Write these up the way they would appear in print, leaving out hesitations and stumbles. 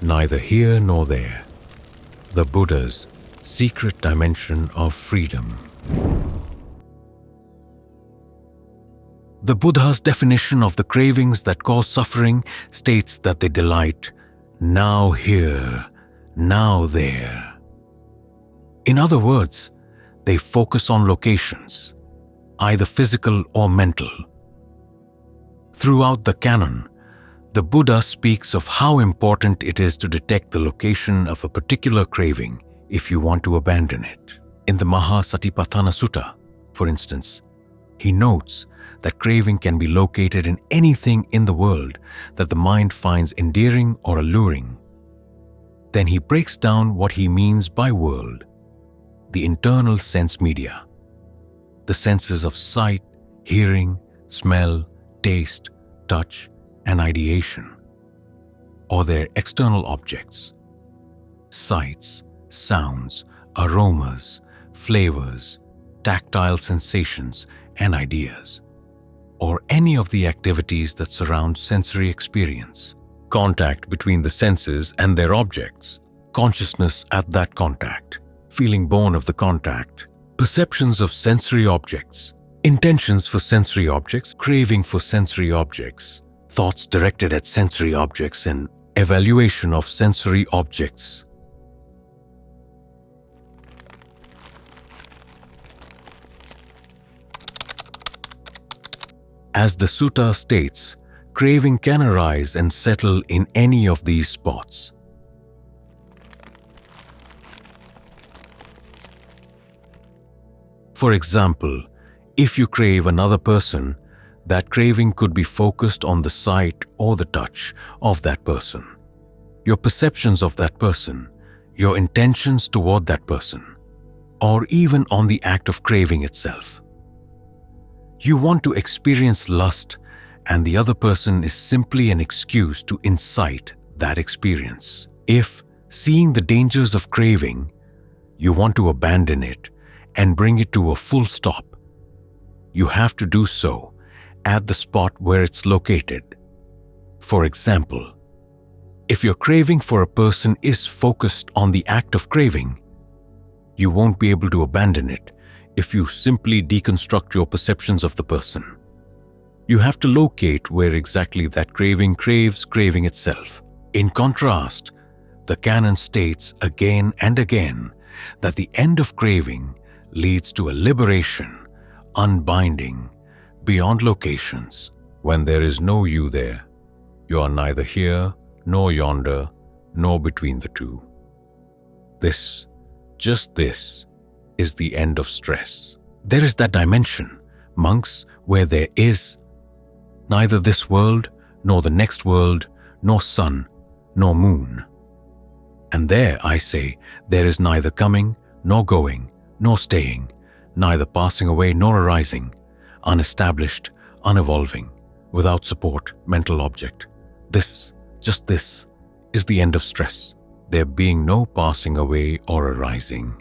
neither here nor there. The Buddha's secret dimension of freedom. The Buddha's definition of the cravings that cause suffering states that they delight now here, now there. In other words, they focus on locations, either physical or mental. Throughout the canon, the Buddha speaks of how important it is to detect the location of a particular craving if you want to abandon it. In the Mahasatipatthana Sutta, for instance, he notes that craving can be located in anything in the world that the mind finds endearing or alluring. Then he breaks down what he means by world: the internal sense media, the senses of sight, hearing, smell, taste, touch, and ideation, or their external objects, sights, sounds, aromas, flavors, tactile sensations, and ideas, or any of the activities that surround sensory experience. Contact between the senses and their objects, consciousness at that contact, feeling born of the contact, perceptions of sensory objects, intentions for sensory objects, craving for sensory objects, thoughts directed at sensory objects, and evaluation of sensory objects. As the sutta states, craving can arise and settle in any of these spots. For example, if you crave another person, that craving could be focused on the sight or the touch of that person, your perceptions of that person, your intentions toward that person, or even on the act of craving itself. You want to experience lust, and the other person is simply an excuse to incite that experience. If, seeing the dangers of craving, you want to abandon it and bring it to a full stop, you have to do so at the spot where it's located. For example, if your craving for a person is focused on the act of craving, you won't be able to abandon it if you simply deconstruct your perceptions of the person. You have to locate where exactly that craving craves craving itself. In contrast, the canon states again and again that the end of craving leads to a liberation, unbinding, beyond locations. When there is no you there, you are neither here nor yonder, nor between the two. This, just this, is the end of stress. There is that dimension, monks, where there is neither this world, nor the next world, nor sun, nor moon. And there, I say, there is neither coming, nor going, nor staying, neither passing away nor arising, unestablished, unevolving, without support, mental object. This, just this, is the end of stress, there being no passing away or arising.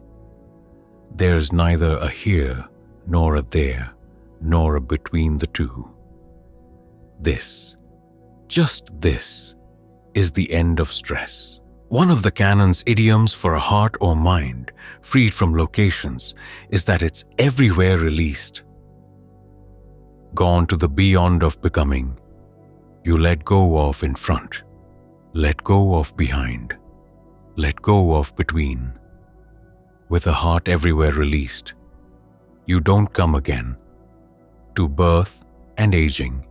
There is neither a here, nor a there, nor a between the two. This, just this, is the end of stress. One of the canon's idioms for a heart or mind freed from locations is that it's everywhere released. Gone to the beyond of becoming, you let go of in front, let go of behind, let go of between. With a heart everywhere released, you don't come again to birth and aging.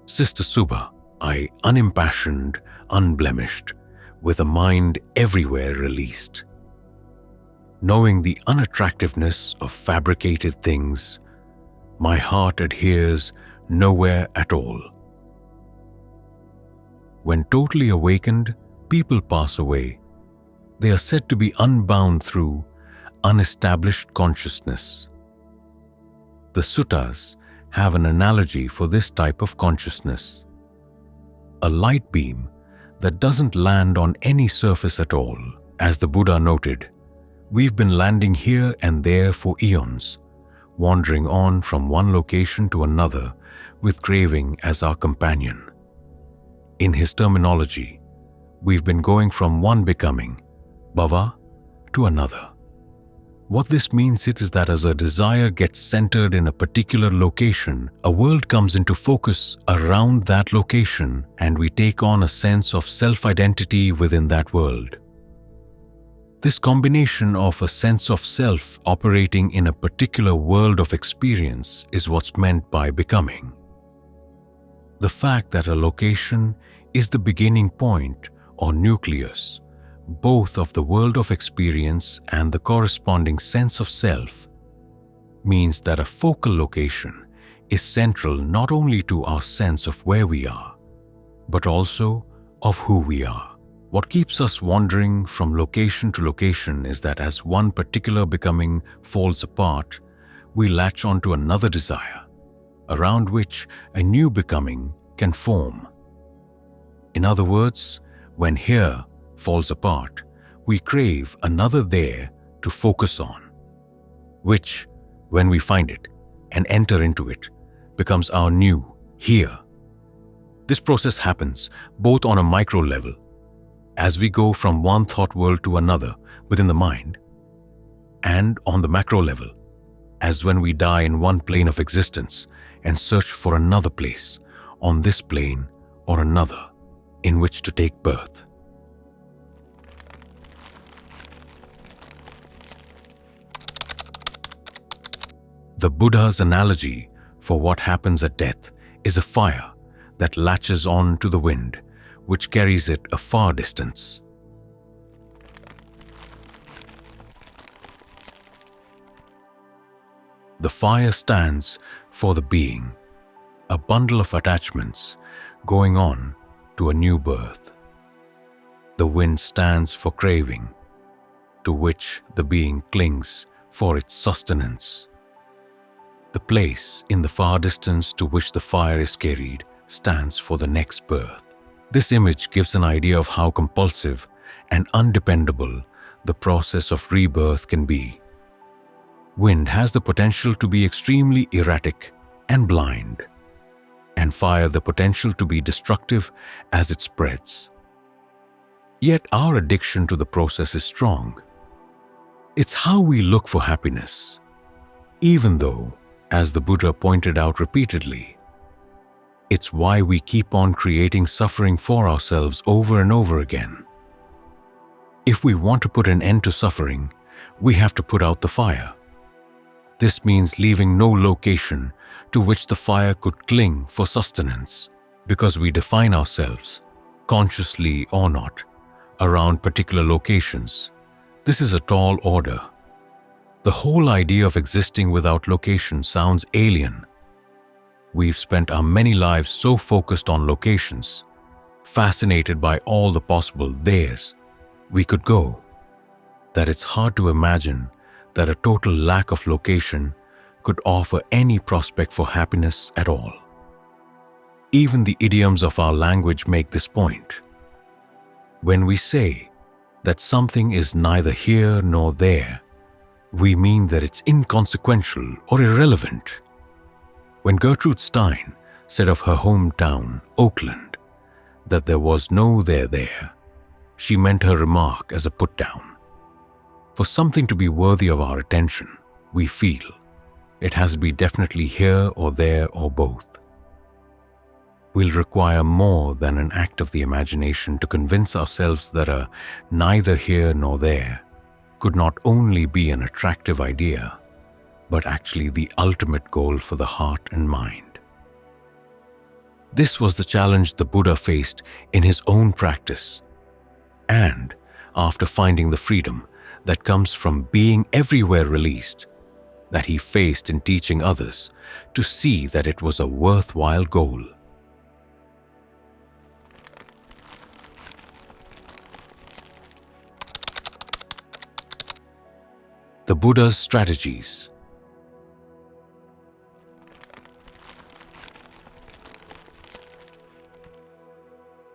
Sister Suba, I unimpassioned, unblemished, with a mind everywhere released. Knowing the unattractiveness of fabricated things, my heart adheres nowhere at all. When totally awakened, people pass away. They are said to be unbound through unestablished consciousness. The suttas have an analogy for this type of consciousness: a light beam that doesn't land on any surface at all. As the Buddha noted, we've been landing here and there for eons, wandering on from one location to another with craving as our companion. In his terminology, We've been going from one becoming, bhava, to another. What this means is that as a desire gets centered in a particular location, a world comes into focus around that location and we take on a sense of self-identity within that world. This combination of a sense of self operating in a particular world of experience is what's meant by becoming. The fact that a location is the beginning point or nucleus, both of the world of experience and the corresponding sense of self, means that a focal location is central not only to our sense of where we are, but also of who we are. What keeps us wandering from location to location is that as one particular becoming falls apart, we latch onto another desire, around which a new becoming can form. In other words, when here falls apart, we crave another there to focus on, which, when we find it and enter into it, becomes our new here. This process happens both on a micro level, as we go from one thought world to another within the mind, and on the macro level, as when we die in one plane of existence and search for another place on this plane or another in which to take birth. The Buddha's analogy for what happens at death is a fire that latches on to the wind, which carries it a far distance. The fire stands for the being, a bundle of attachments going on to a new birth. The wind stands for craving, to which the being clings for its sustenance. The place in the far distance to which the fire is carried stands for the next birth. This image gives an idea of how compulsive and undependable the process of rebirth can be. Wind has the potential to be extremely erratic and blind, and fire the potential to be destructive as it spreads. Yet our addiction to the process is strong. It's how we look for happiness, even though, as the Buddha pointed out repeatedly, it's why we keep on creating suffering for ourselves over and over again. If we want to put an end to suffering, we have to put out the fire. This means leaving no location to which the fire could cling for sustenance, because we define ourselves, consciously or not, around particular locations. This is a tall order. The whole idea of existing without location sounds alien. We've spent our many lives so focused on locations, fascinated by all the possible there's we could go, that it's hard to imagine that a total lack of location could offer any prospect for happiness at all. Even the idioms of our language make this point. When we say that something is neither here nor there, we mean that it's inconsequential or irrelevant. When Gertrude Stein said of her hometown, Oakland, that there was no there, she meant her remark as a put-down. For something to be worthy of our attention, we feel it has to be definitely here or there or both. We'll require more than an act of the imagination to convince ourselves that a neither here nor there could not only be an attractive idea, but actually the ultimate goal for the heart and mind. This was the challenge the Buddha faced in his own practice, and after finding the freedom that comes from being everywhere released, that he faced in teaching others to see that it was a worthwhile goal. The Buddha's strategies.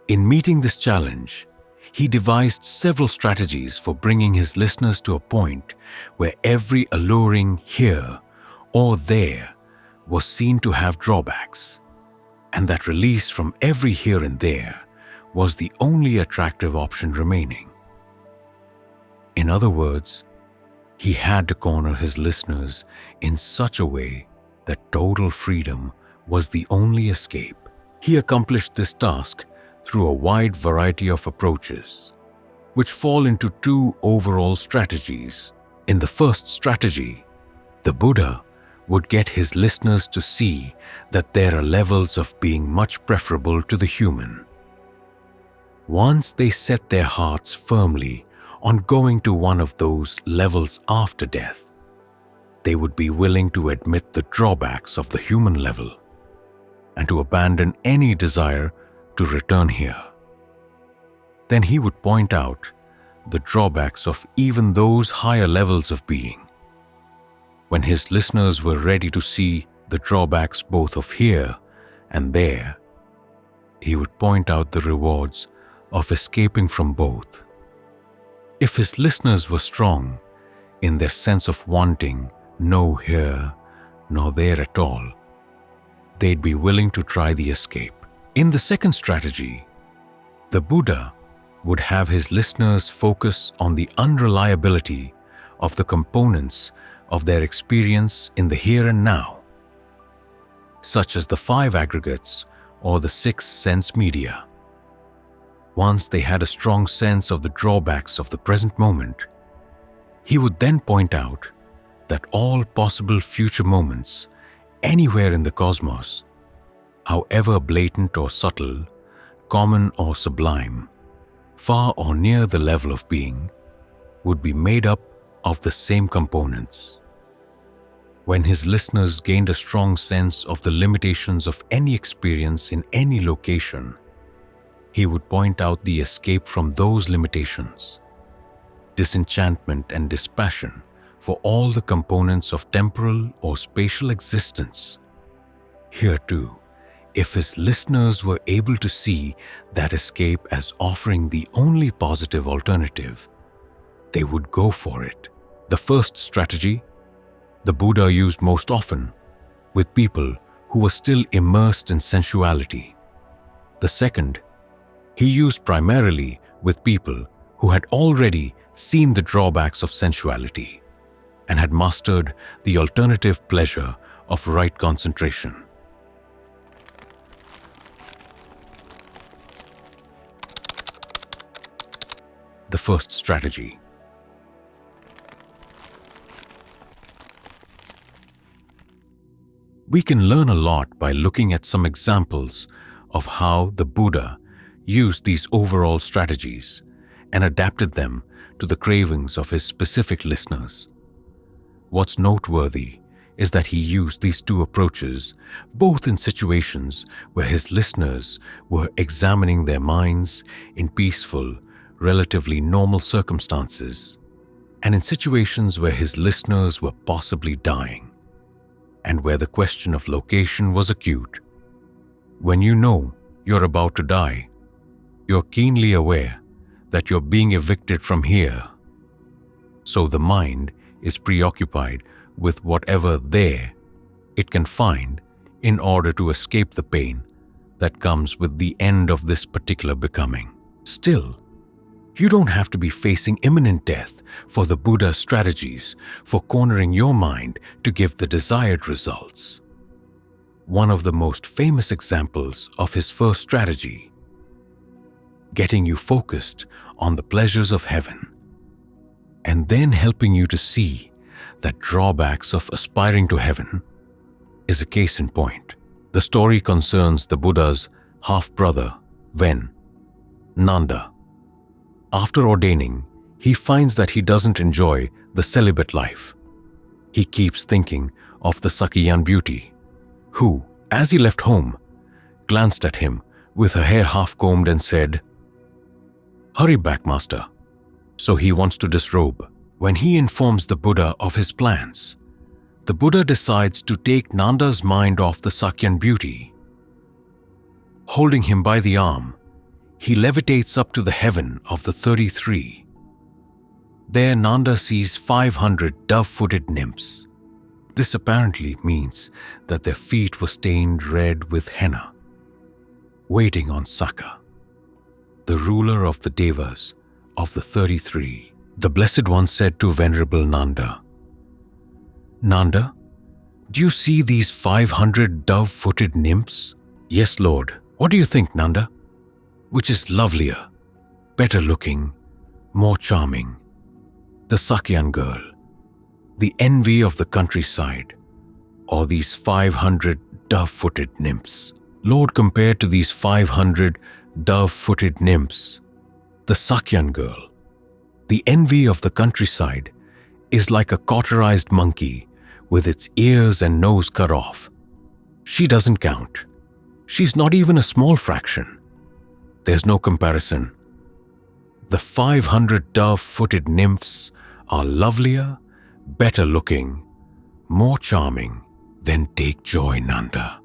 In meeting this challenge, he devised several strategies for bringing his listeners to a point where every alluring here or there was seen to have drawbacks, and that release from every here and there was the only attractive option remaining. In other words, he had to corner his listeners in such a way that total freedom was the only escape. He accomplished this task through a wide variety of approaches, which fall into two overall strategies. In the first strategy, the Buddha would get his listeners to see that there are levels of being much preferable to the human. Once they set their hearts firmly on going to one of those levels after death, they would be willing to admit the drawbacks of the human level and to abandon any desire to return here. Then he would point out the drawbacks of even those higher levels of being. When his listeners were ready to see the drawbacks both of here and there, he would point out the rewards of escaping from both. If his listeners were strong in their sense of wanting no here nor there at all, they'd be willing to try the escape. In the second strategy, the Buddha would have his listeners focus on the unreliability of the components of their experience in the here and now, such as the 5 aggregates or the 6 sense media. Once they had a strong sense of the drawbacks of the present moment, he would then point out that all possible future moments anywhere in the cosmos, however blatant or subtle, common or sublime, far or near the level of being, would be made up of the same components. When his listeners gained a strong sense of the limitations of any experience in any location, he would point out the escape from those limitations, disenchantment and dispassion for all the components of temporal or spatial existence. Here too, if his listeners were able to see that escape as offering the only positive alternative, they would go for it. The first strategy, the Buddha used most often with people who were still immersed in sensuality. The second, he used primarily with people who had already seen the drawbacks of sensuality and had mastered the alternative pleasure of right concentration. The first strategy. We can learn a lot by looking at some examples of how the Buddha used these overall strategies and adapted them to the cravings of his specific listeners. What's noteworthy is that he used these two approaches both in situations where his listeners were examining their minds in peaceful, relatively normal circumstances, and in situations where his listeners were possibly dying, and where the question of location was acute. When you know you're about to die, you're keenly aware that you're being evicted from here. So the mind is preoccupied with whatever there it can find in order to escape the pain that comes with the end of this particular becoming. Still, you don't have to be facing imminent death for the Buddha's strategies for cornering your mind to give the desired results. One of the most famous examples of his first strategy, getting you focused on the pleasures of heaven, and then helping you to see that drawbacks of aspiring to heaven, is a case in point. The story concerns the Buddha's half-brother, when Nanda. After ordaining, he finds that he doesn't enjoy the celibate life. He keeps thinking of the Sakyan beauty, who, as he left home, glanced at him with her hair half-combed and said, "Hurry back, master." So he wants to disrobe. When he informs the Buddha of his plans, the Buddha decides to take Nanda's mind off the Sakyan beauty. Holding him by the arm, he levitates up to the heaven of the 33. There Nanda sees 500 dove-footed nymphs. This apparently means that their feet were stained red with henna, waiting on Saka. the ruler of the Devas, of the 33. The Blessed One said to Venerable Nanda, "Nanda, do you see these 500 dove-footed nymphs?" "Yes, Lord." "What do you think, Nanda? Which is lovelier, better looking, more charming? The Sakyan girl, the envy of the countryside, or these 500 dove-footed nymphs?" "Lord, compared to these 500 dove-footed nymphs, the Sakyan girl, the envy of the countryside, is like a cauterized monkey with its ears and nose cut off. She doesn't count. She's not even a small fraction. There's no comparison. The 500 dove-footed nymphs are lovelier, better looking, more charming. Then take joy, Nanda.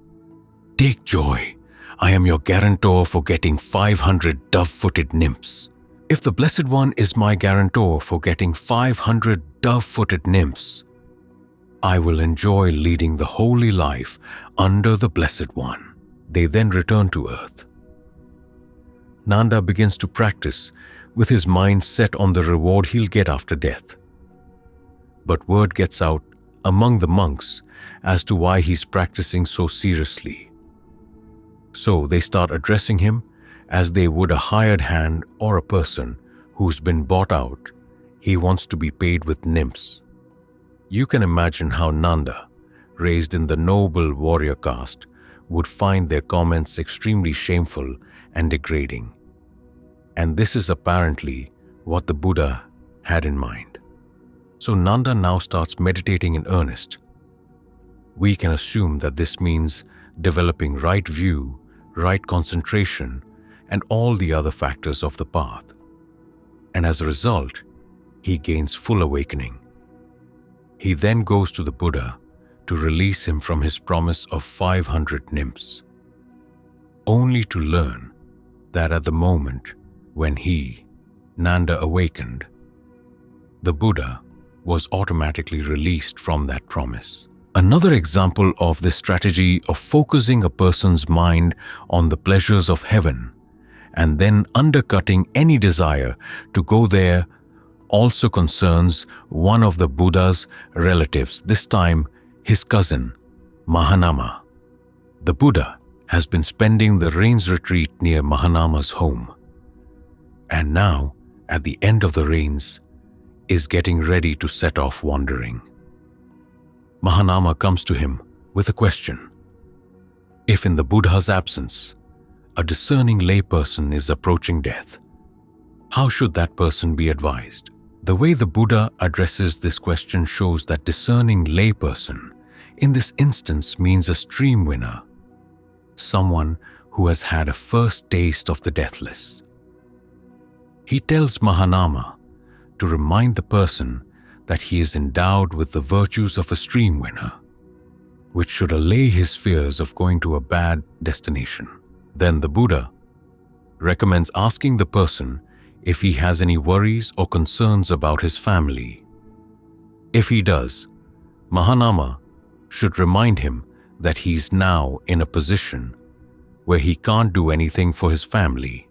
Take joy. I am your guarantor for getting 500 dove-footed nymphs. If the Blessed One is my guarantor for getting 500 dove-footed nymphs, I will enjoy leading the holy life under the Blessed One." They then return to earth. Nanda begins to practice with his mind set on the reward he'll get after death. But word gets out among the monks as to why he's practicing so seriously. So they start addressing him as they would a hired hand or a person who's been bought out. He wants to be paid with nymphs. You can imagine how Nanda, raised in the noble warrior caste, would find their comments extremely shameful and degrading. And this is apparently what the Buddha had in mind. So Nanda now starts meditating in earnest. We can assume that this means developing right view, right concentration, and all the other factors of the path. And as a result, he gains full awakening. He then goes to the Buddha to release him from his promise of 500 nymphs, only to learn that at the moment when he, Nanda, awakened, the Buddha was automatically released from that promise. Another example of this strategy of focusing a person's mind on the pleasures of heaven and then undercutting any desire to go there also concerns one of the Buddha's relatives, this time his cousin, Mahanama. The Buddha has been spending the rains retreat near Mahanama's home, and now, at the end of the rains, is getting ready to set off wandering. Mahanama comes to him with a question. If in the Buddha's absence, a discerning layperson is approaching death, how should that person be advised? The way the Buddha addresses this question shows that discerning layperson in this instance means a stream winner, someone who has had a first taste of the deathless. He tells Mahanama to remind the person that he is endowed with the virtues of a stream winner, which should allay his fears of going to a bad destination. Then the Buddha recommends asking the person if he has any worries or concerns about his family. If he does, Mahanama should remind him that he's now in a position where he can't do anything for his family,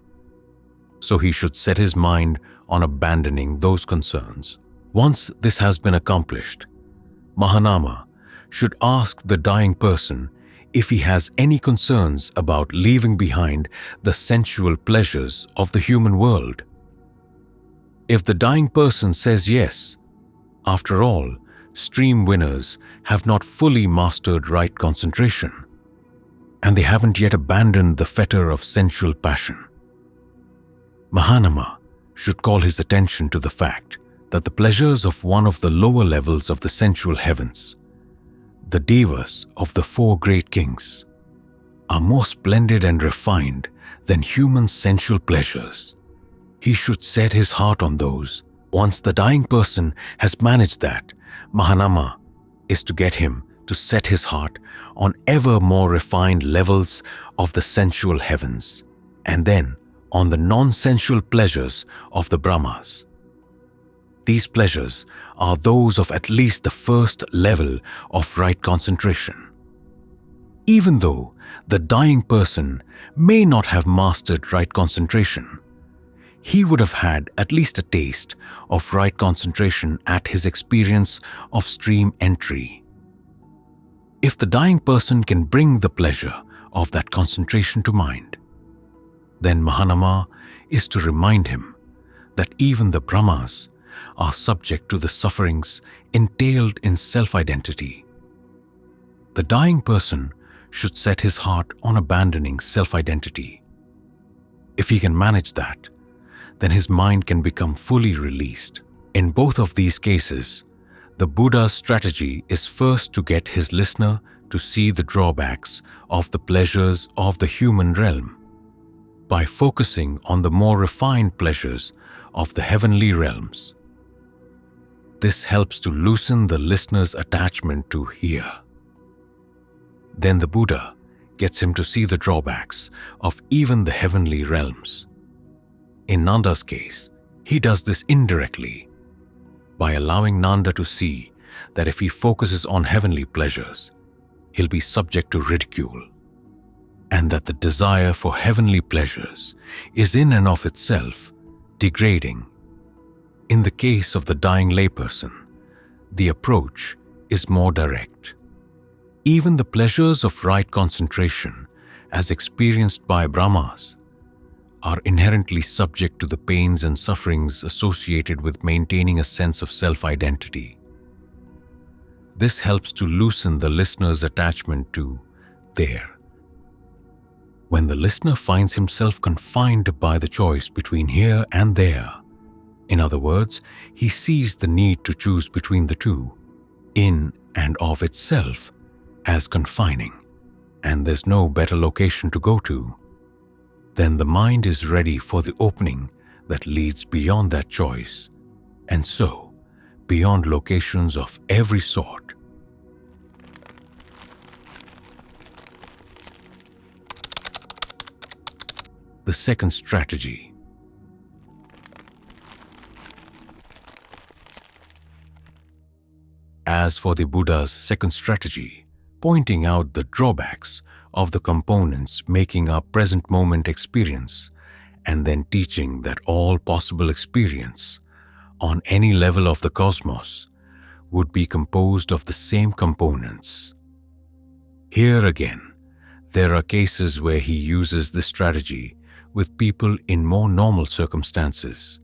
so he should set his mind on abandoning those concerns. Once this has been accomplished, Mahanama should ask the dying person if he has any concerns about leaving behind the sensual pleasures of the human world. If the dying person says yes, after all, stream winners have not fully mastered right concentration, and they haven't yet abandoned the fetter of sensual passion. Mahanama should call his attention to the fact that the pleasures of one of the lower levels of the sensual heavens, the Devas of the 4 great kings, are more splendid and refined than human sensual pleasures. He should set his heart on those. Once the dying person has managed that, Mahanama is to get him to set his heart on ever more refined levels of the sensual heavens, and then on the non-sensual pleasures of the Brahmas. These pleasures are those of at least the first level of right concentration. Even though the dying person may not have mastered right concentration, he would have had at least a taste of right concentration at his experience of stream entry. If the dying person can bring the pleasure of that concentration to mind, then Mahanama is to remind him that even the Brahmas are subject to the sufferings entailed in self-identity. The dying person should set his heart on abandoning self-identity. If he can manage that, then his mind can become fully released. In both of these cases, the Buddha's strategy is first to get his listener to see the drawbacks of the pleasures of the human realm by focusing on the more refined pleasures of the heavenly realms. This helps to loosen the listener's attachment to here. Then the Buddha gets him to see the drawbacks of even the heavenly realms. In Nanda's case, he does this indirectly by allowing Nanda to see that if he focuses on heavenly pleasures, he'll be subject to ridicule, and that the desire for heavenly pleasures is in and of itself degrading. In the case of the dying layperson, the approach is more direct. Even the pleasures of right concentration, as experienced by Brahmas, are inherently subject to the pains and sufferings associated with maintaining a sense of self-identity. This helps to loosen the listener's attachment to there. When the listener finds himself confined by the choice between here and there, in other words, he sees the need to choose between the two, in and of itself, as confining, and there's no better location to go to, then the mind is ready for the opening that leads beyond that choice, and so beyond locations of every sort. The second strategy. As for the Buddha's second strategy, pointing out the drawbacks of the components making up present moment experience, and then teaching that all possible experience on any level of the cosmos would be composed of the same components. Here again, there are cases where he uses this strategy with people in more normal circumstances,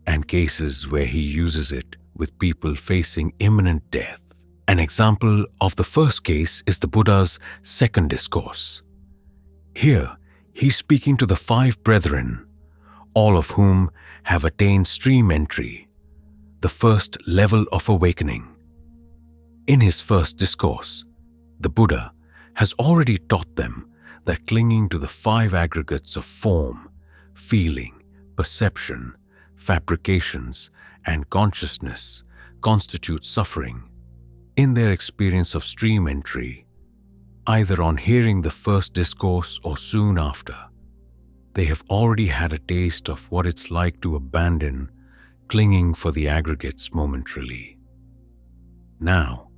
and cases where he uses it with people facing imminent death. An example of the first case is the Buddha's second discourse. Here, he's speaking to the 5 brethren, all of whom have attained stream entry, the first level of awakening. In his first discourse, the Buddha has already taught them that clinging to the 5 aggregates of form, feeling, perception, fabrications, and consciousness constitute suffering. In their experience of stream entry, either on hearing the first discourse or soon after, they have already had a taste of what it's like to abandon clinging for the aggregates momentarily. Now,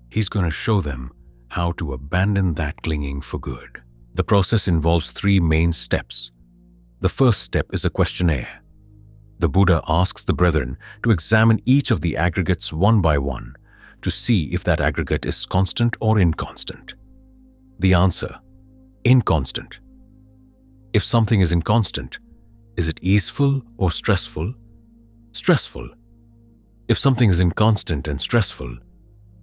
he's going to show them how to abandon that clinging for good. The process involves 3 main steps. The first step is a questionnaire. The Buddha asks the brethren to examine each of the aggregates one by one to see if that aggregate is constant or inconstant. The answer: inconstant. If something is inconstant, is it easeful or stressful? Stressful. If something is inconstant and stressful,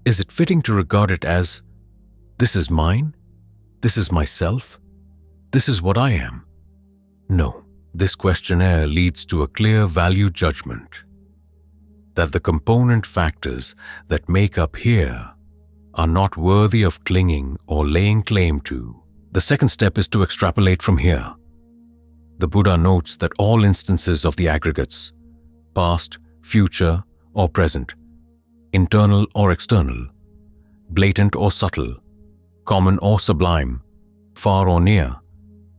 is it fitting to regard it as, this is mine, this is myself, this is what I am? No, this questionnaire leads to a clear value judgment that the component factors that make up here are not worthy of clinging or laying claim to. The second step is to extrapolate from here. The Buddha notes that all instances of the aggregates, past, future, or present, internal or external, blatant or subtle, common or sublime, far or near,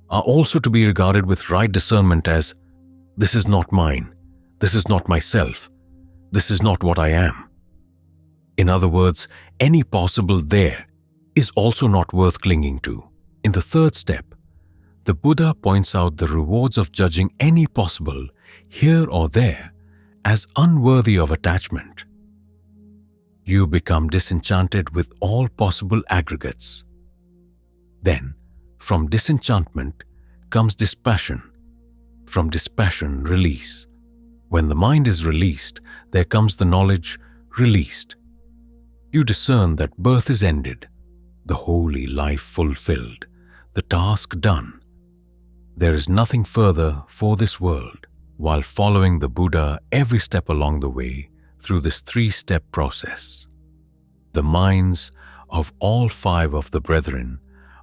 are also to be regarded with right discernment as, this is not mine, this is not myself, this is not what I am. In other words, any possible there is also not worth clinging to. In the third step, the Buddha points out the rewards of judging any possible here or there as unworthy of attachment. You become disenchanted with all possible aggregates. Then, from disenchantment comes dispassion. From dispassion, release. When the mind is released, there comes the knowledge released. You discern that birth is ended, the holy life fulfilled, the task done. There is nothing further for this world. While following the Buddha every step along the way through this three-step process, the minds of all five of the brethren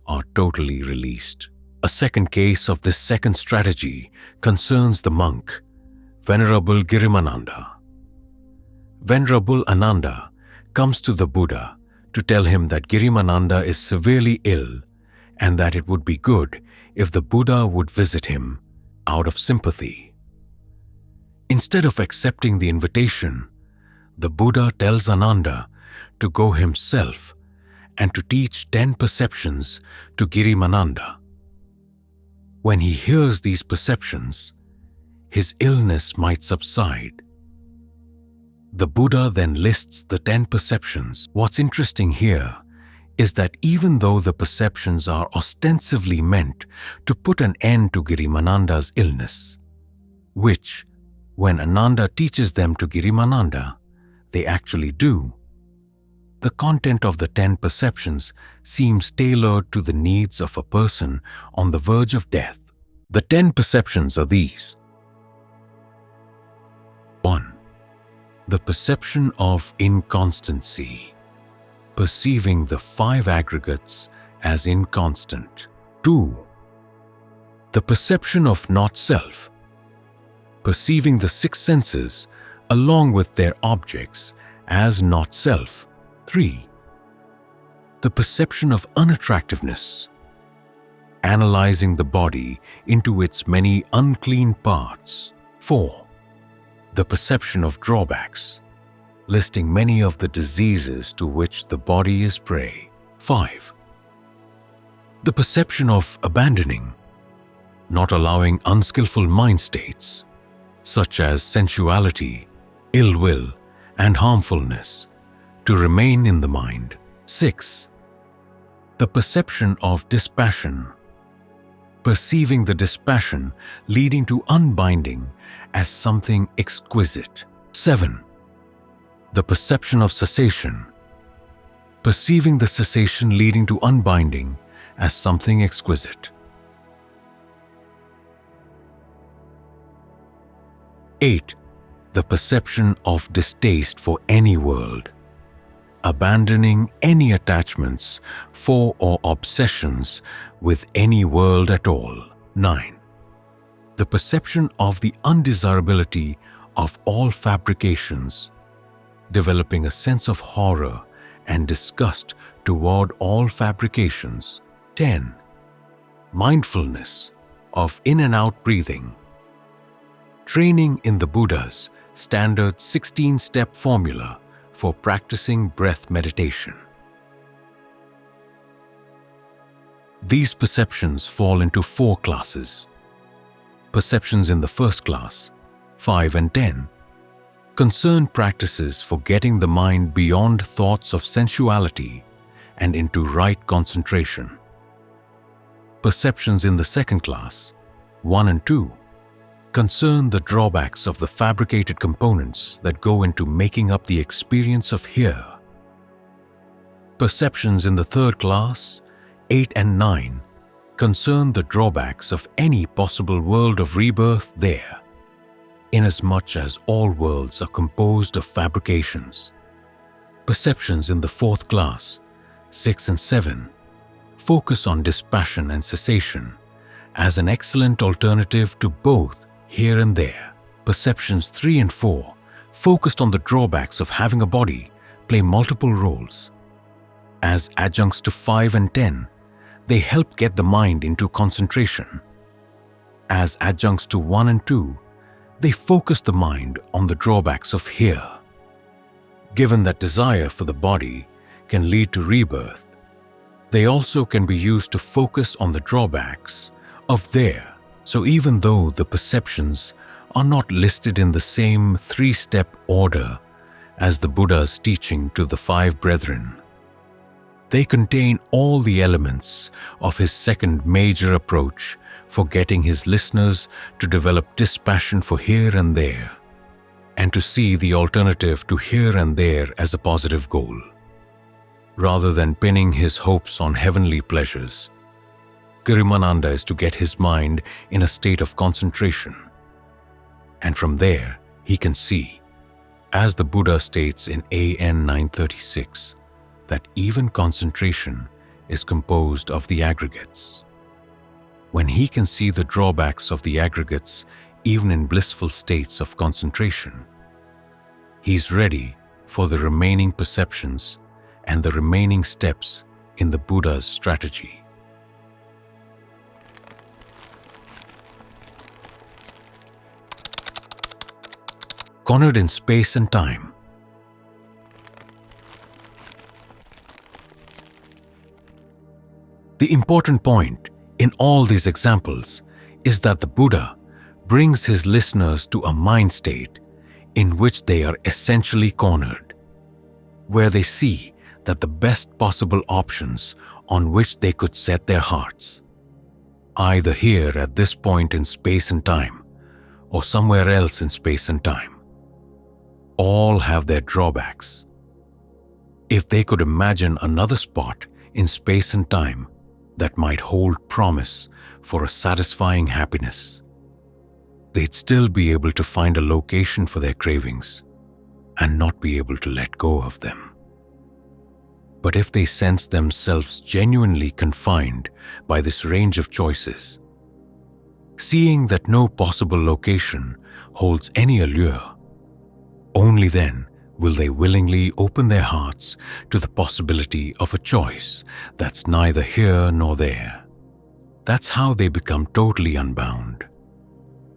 are totally released. A second case of this second strategy concerns the monk, Venerable Girimananda. Venerable Ananda comes to the Buddha to tell him that Girimananda is severely ill and that it would be good if the Buddha would visit him out of sympathy. Instead of accepting the invitation, the Buddha tells Ananda to go himself and to teach 10 perceptions to Girimananda. When he hears these perceptions, his illness might subside. The Buddha then lists the 10 perceptions. What's interesting here is that even though the perceptions are ostensibly meant to put an end to Girimananda's illness, which, when Ananda teaches them to Girimananda, they actually do, the content of the 10 perceptions seems tailored to the needs of a person on the verge of death. The 10 perceptions are these. 1. The perception of inconstancy, perceiving the 5 aggregates as inconstant. 2. The perception of not-self, perceiving the 6 senses along with their objects as not-self. 3. The perception of unattractiveness, analyzing the body into its many unclean parts. 4. The perception of drawbacks, listing many of the diseases to which the body is prey. 5. The perception of abandoning, not allowing unskillful mind states, such as sensuality, ill will, and harmfulness, to remain in the mind. 6. The perception of dispassion, perceiving the dispassion leading to unbinding as something exquisite. 7. The perception of cessation, perceiving the cessation leading to unbinding as something exquisite. 8. The perception of distaste for any world, abandoning any attachments for or obsessions with any world at all. 9. The perception of the undesirability of all fabrications, developing a sense of horror and disgust toward all fabrications. 10. Mindfulness of in and out breathing, training in the Buddha's standard 16-step formula for practicing breath meditation. These perceptions fall into 4 classes. Perceptions in the first class, 5 and 10, concern practices for getting the mind beyond thoughts of sensuality and into right concentration. Perceptions in the second class, 1 and 2, concern the drawbacks of the fabricated components that go into making up the experience of here. Perceptions in the third class, 8 and 9, concern the drawbacks of any possible world of rebirth there, inasmuch as all worlds are composed of fabrications. Perceptions in the fourth class, 6 and 7, focus on dispassion and cessation as an excellent alternative to both here and there. Perceptions 3 and 4, focused on the drawbacks of having a body, play multiple roles. As adjuncts to 5 and 10, they help get the mind into concentration. As adjuncts to 1 and 2, they focus the mind on the drawbacks of here. Given that desire for the body can lead to rebirth, they also can be used to focus on the drawbacks of there. So even though the perceptions are not listed in the same three-step order as the Buddha's teaching to the five brethren. They contain all the elements of his second major approach for getting his listeners to develop dispassion for here and there, and to see the alternative to here and there as a positive goal. Rather than pinning his hopes on heavenly pleasures, Girimananda is to get his mind in a state of concentration. And from there, he can see, as the Buddha states in AN 936, that even concentration is composed of the aggregates. When he can see the drawbacks of the aggregates even in blissful states of concentration, he's ready for the remaining perceptions and the remaining steps in the Buddha's strategy. Cornered in space and time. The important point in all these examples is that the Buddha brings his listeners to a mind state in which they are essentially cornered, where they see that the best possible options on which they could set their hearts, either here at this point in space and time or somewhere else in space and time, all have their drawbacks. If they could imagine another spot in space and time that might hold promise for a satisfying happiness, they'd still be able to find a location for their cravings and not be able to let go of them. But if they sense themselves genuinely confined by this range of choices, seeing that no possible location holds any allure, only then will they willingly open their hearts to the possibility of a choice that's neither here nor there. That's how they become totally unbound,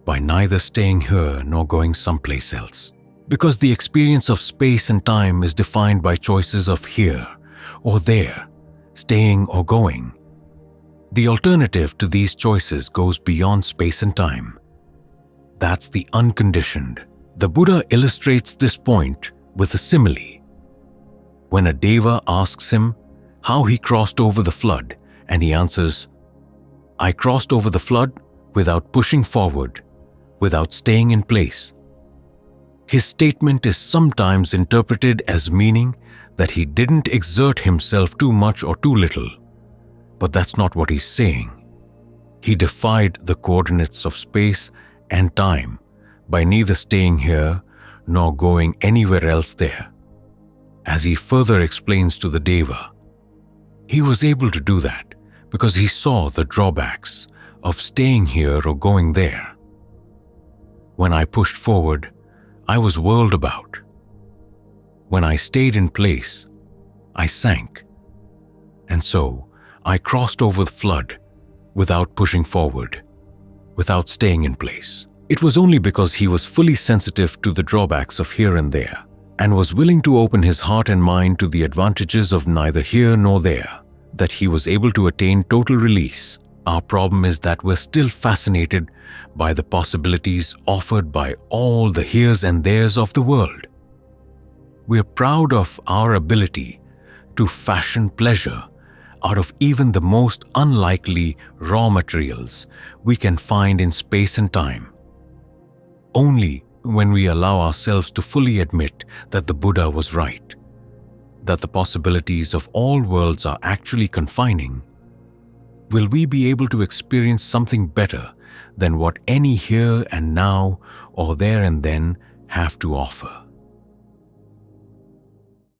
by neither staying here nor going someplace else. Because the experience of space and time is defined by choices of here or there, staying or going. The alternative to these choices goes beyond space and time. That's the unconditioned. The Buddha illustrates this point with a simile. When a deva asks him how he crossed over the flood, and he answers, "I crossed over the flood without pushing forward, without staying in place." His statement is sometimes interpreted as meaning that he didn't exert himself too much or too little, but that's not what he's saying. He defied the coordinates of space and time by neither staying here nor going anywhere else there. As he further explains to the deva, he was able to do that because he saw the drawbacks of staying here or going there. When I pushed forward, I was whirled about. When I stayed in place, I sank. And so, I crossed over the flood without pushing forward, without staying in place. It was only because he was fully sensitive to the drawbacks of here and there, and was willing to open his heart and mind to the advantages of neither here nor there, that he was able to attain total release. Our problem is that we're still fascinated by the possibilities offered by all the heres and theres of the world. We're proud of our ability to fashion pleasure out of even the most unlikely raw materials we can find in space and time. Only when we allow ourselves to fully admit that the Buddha was right, that the possibilities of all worlds are actually confining, will we be able to experience something better than what any here and now or there and then have to offer.